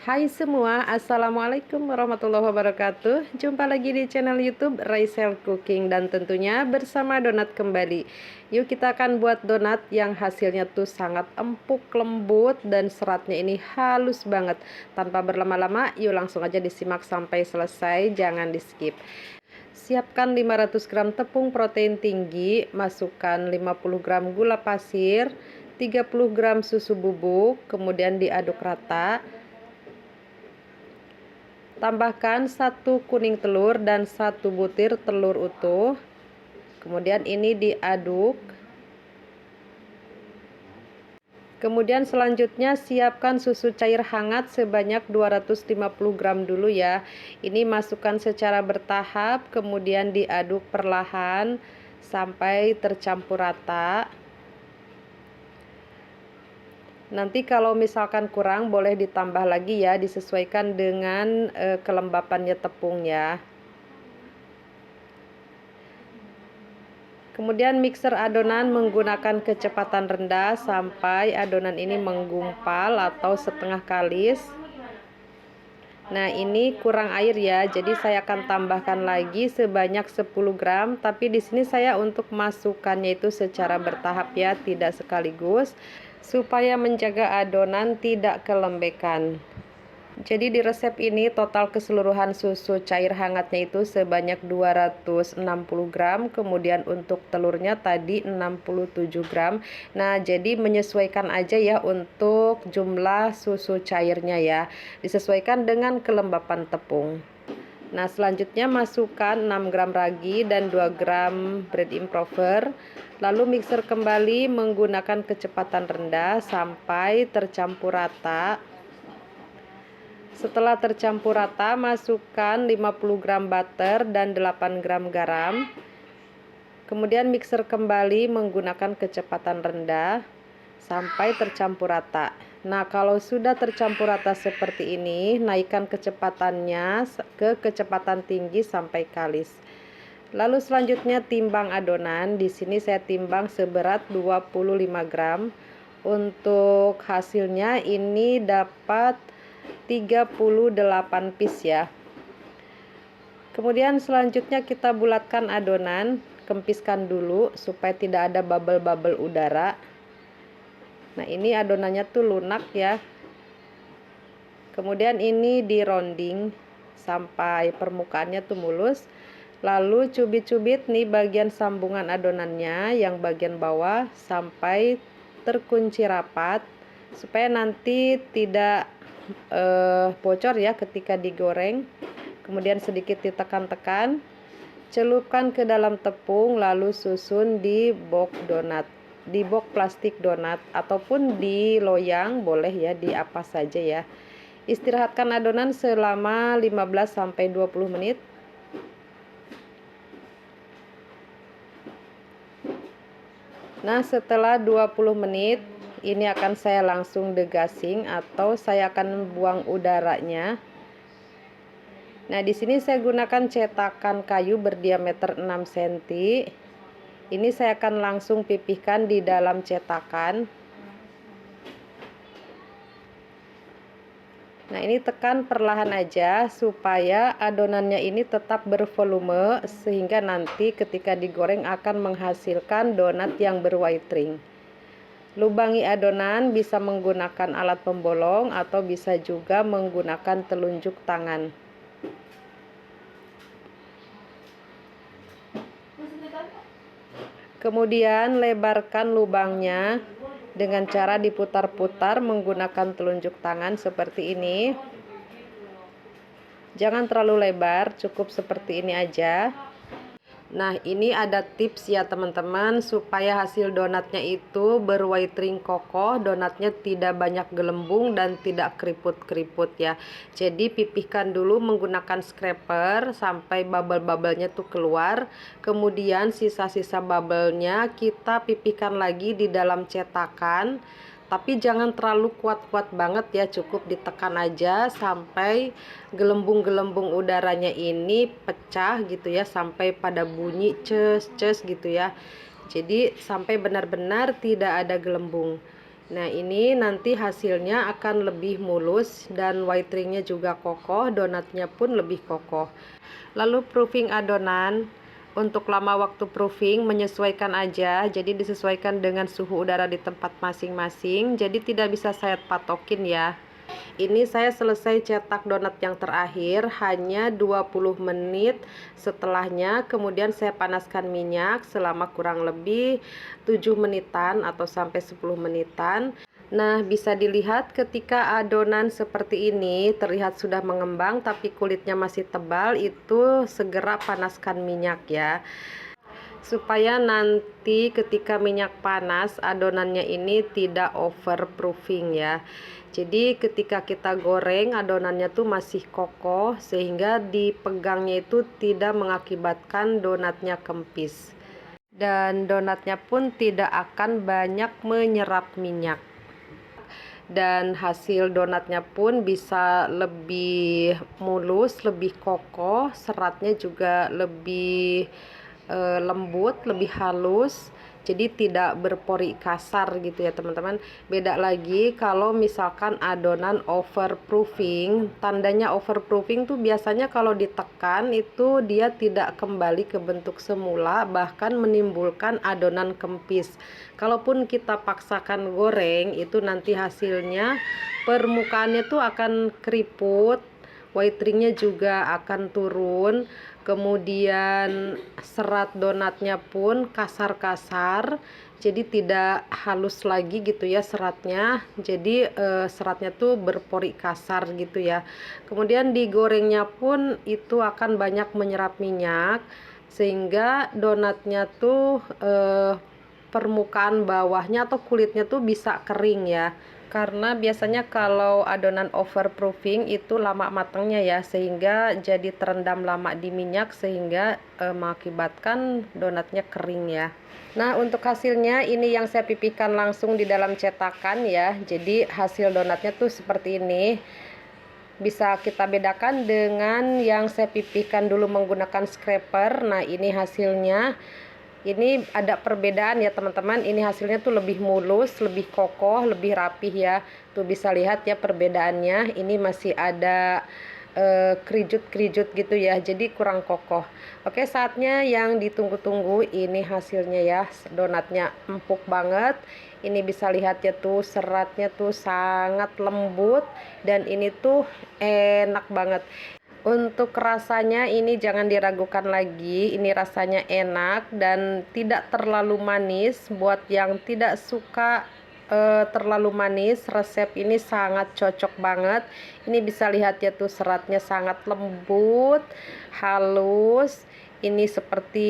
Hai semua, Assalamualaikum warahmatullahi wabarakatuh. Jumpa lagi di channel YouTube Raisel Cooking dan tentunya bersama donat kembali. Yuk kita akan buat donat yang hasilnya tuh sangat empuk, lembut dan seratnya ini halus banget. Tanpa berlama-lama, yuk langsung aja disimak sampai selesai, jangan di skip. Siapkan 500 gram tepung protein tinggi, masukkan 50 gram gula pasir, 30 gram susu bubuk, kemudian diaduk rata. Tambahkan 1 kuning telur dan 1 butir telur utuh. Kemudian ini diaduk. Kemudian selanjutnya siapkan susu cair hangat sebanyak 250 gram dulu ya. Ini masukkan secara bertahap, kemudian diaduk perlahan sampai tercampur rata. Nanti kalau misalkan kurang boleh ditambah lagi ya, disesuaikan dengan kelembapannya tepung ya. Kemudian mixer adonan menggunakan kecepatan rendah sampai adonan ini menggumpal atau setengah kalis. Nah, ini kurang air ya, jadi saya akan tambahkan lagi sebanyak 10 gram, tapi di sini saya untuk masukkannya itu secara bertahap ya, tidak sekaligus, supaya menjaga adonan tidak kelembekan. Jadi di resep ini total keseluruhan susu cair hangatnya itu sebanyak 260 gram, kemudian untuk telurnya tadi 67 gram. Nah, jadi menyesuaikan aja ya untuk jumlah susu cairnya ya. Disesuaikan dengan kelembapan tepung. Nah, selanjutnya masukkan 6 gram ragi dan 2 gram bread improver. Lalu mixer kembali menggunakan kecepatan rendah sampai tercampur rata. Setelah tercampur rata, masukkan 50 gram butter dan 8 gram garam. Kemudian mixer kembali menggunakan kecepatan rendah sampai tercampur rata. Nah, kalau sudah tercampur rata seperti ini, naikkan kecepatannya ke kecepatan tinggi sampai kalis. Lalu selanjutnya timbang adonan. Di sini saya timbang seberat 25 gram. Untuk hasilnya ini dapat 38 piece ya. Kemudian selanjutnya kita bulatkan adonan, kempiskan dulu supaya tidak ada bubble-bubble udara. Nah, ini adonannya tuh lunak ya. Kemudian ini di rounding sampai permukaannya tuh mulus. Lalu cubit-cubit nih bagian sambungan adonannya yang bagian bawah sampai terkunci rapat supaya nanti tidak bocor ya ketika digoreng. Kemudian sedikit ditekan-tekan, celupkan ke dalam tepung, lalu susun di box donat, di box plastik donat ataupun di loyang, boleh ya, di apa saja ya. Istirahatkan adonan selama 15-20 menit. Nah, setelah 20 menit ini akan saya langsung degassing atau saya akan buang udaranya. Nah, di sini saya gunakan cetakan kayu berdiameter 6 cm. Ini saya akan langsung pipihkan di dalam cetakan. Nah, ini tekan perlahan aja supaya adonannya ini tetap bervolume sehingga nanti ketika digoreng akan menghasilkan donat yang berwhite ring. Lubangi adonan bisa menggunakan alat pembolong atau bisa juga menggunakan telunjuk tangan. Kemudian lebarkan lubangnya dengan cara diputar-putar menggunakan telunjuk tangan seperti ini. Jangan terlalu lebar, cukup seperti ini aja. Nah, ini ada tips ya teman-teman supaya hasil donatnya itu berwhite ring kokoh, donatnya tidak banyak gelembung dan tidak keriput-keriput ya. Jadi pipihkan dulu menggunakan scraper sampai bubble-bubblenya tuh keluar. Kemudian sisa-sisa bubblenya kita pipihkan lagi di dalam cetakan. Tapi jangan terlalu kuat-kuat banget ya, cukup ditekan aja sampai gelembung-gelembung udaranya ini pecah gitu ya, sampai pada bunyi ces-ces gitu ya. Jadi sampai benar-benar tidak ada gelembung. Nah, ini nanti hasilnya akan lebih mulus dan white ringnya juga kokoh, donatnya pun lebih kokoh. Lalu proofing adonan, untuk lama waktu proofing menyesuaikan aja, jadi disesuaikan dengan suhu udara di tempat masing-masing, jadi tidak bisa saya patokin ya. Ini saya selesai cetak donat yang terakhir hanya 20 menit setelahnya, kemudian saya panaskan minyak selama kurang lebih 7 menitan atau sampai 10 menitan. Nah, bisa dilihat ketika adonan seperti ini terlihat sudah mengembang tapi kulitnya masih tebal, itu segera panaskan minyak ya. Supaya nanti ketika minyak panas adonannya ini tidak overproofing ya. Jadi ketika kita goreng adonannya tuh masih kokoh sehingga dipegangnya itu tidak mengakibatkan donatnya kempis. Dan donatnya pun tidak akan banyak menyerap minyak. Dan hasil donatnya pun bisa lebih mulus, lebih kokoh, seratnya juga lebih lembut, lebih halus, jadi tidak berpori kasar gitu ya teman-teman. Beda lagi kalau misalkan adonan overproofing. Tandanya overproofing tuh biasanya kalau ditekan itu dia tidak kembali ke bentuk semula, bahkan menimbulkan adonan kempis. Kalaupun kita paksakan goreng itu nanti hasilnya permukaannya tuh akan keriput, white ringnya juga akan turun, kemudian serat donatnya pun kasar-kasar, jadi tidak halus lagi gitu ya seratnya, jadi seratnya tuh berpori kasar gitu ya. Kemudian digorengnya pun itu akan banyak menyerap minyak sehingga donatnya tuh permukaan bawahnya atau kulitnya tuh bisa kering ya. Karena biasanya kalau adonan overproofing itu lama matangnya ya, sehingga jadi terendam lama di minyak sehingga mengakibatkan donatnya kering ya. Nah, untuk hasilnya ini yang saya pipihkan langsung di dalam cetakan ya. Jadi hasil donatnya tuh seperti ini. Bisa kita bedakan dengan yang saya pipihkan dulu menggunakan scraper. Nah, ini hasilnya. Ini ada perbedaan ya teman-teman. Ini hasilnya tuh lebih mulus, lebih kokoh, lebih rapih ya. Tuh bisa lihat ya perbedaannya. Ini masih ada kerijut-kerijut gitu ya, jadi kurang kokoh. Oke, saatnya yang ditunggu-tunggu, ini hasilnya ya. Donatnya empuk banget. Ini bisa lihat ya tuh, seratnya tuh sangat lembut dan ini tuh enak banget. Untuk rasanya ini jangan diragukan lagi, ini rasanya enak dan tidak terlalu manis. Buat yang tidak suka terlalu manis, resep ini sangat cocok banget. Ini bisa lihat ya tuh, seratnya sangat lembut, halus. Ini seperti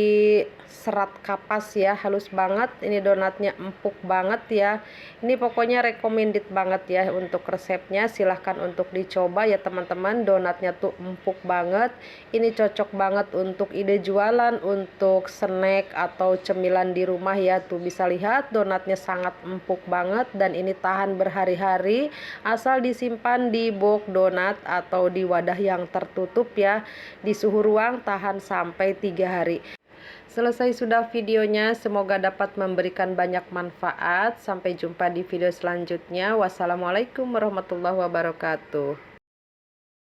serat kapas ya, halus banget. Ini donatnya empuk banget ya. Ini pokoknya recommended banget ya untuk resepnya. Silahkan untuk dicoba ya teman-teman. Donatnya tuh empuk banget. Ini cocok banget untuk ide jualan, untuk snack atau cemilan di rumah ya. Tuh bisa lihat donatnya sangat empuk banget dan ini tahan berhari-hari asal disimpan di box donat atau di wadah yang tertutup ya. Di suhu ruang tahan sampai 3 hari. Selesai sudah videonya, semoga dapat memberikan banyak manfaat. Sampai jumpa di video selanjutnya. Wassalamualaikum warahmatullahi wabarakatuh.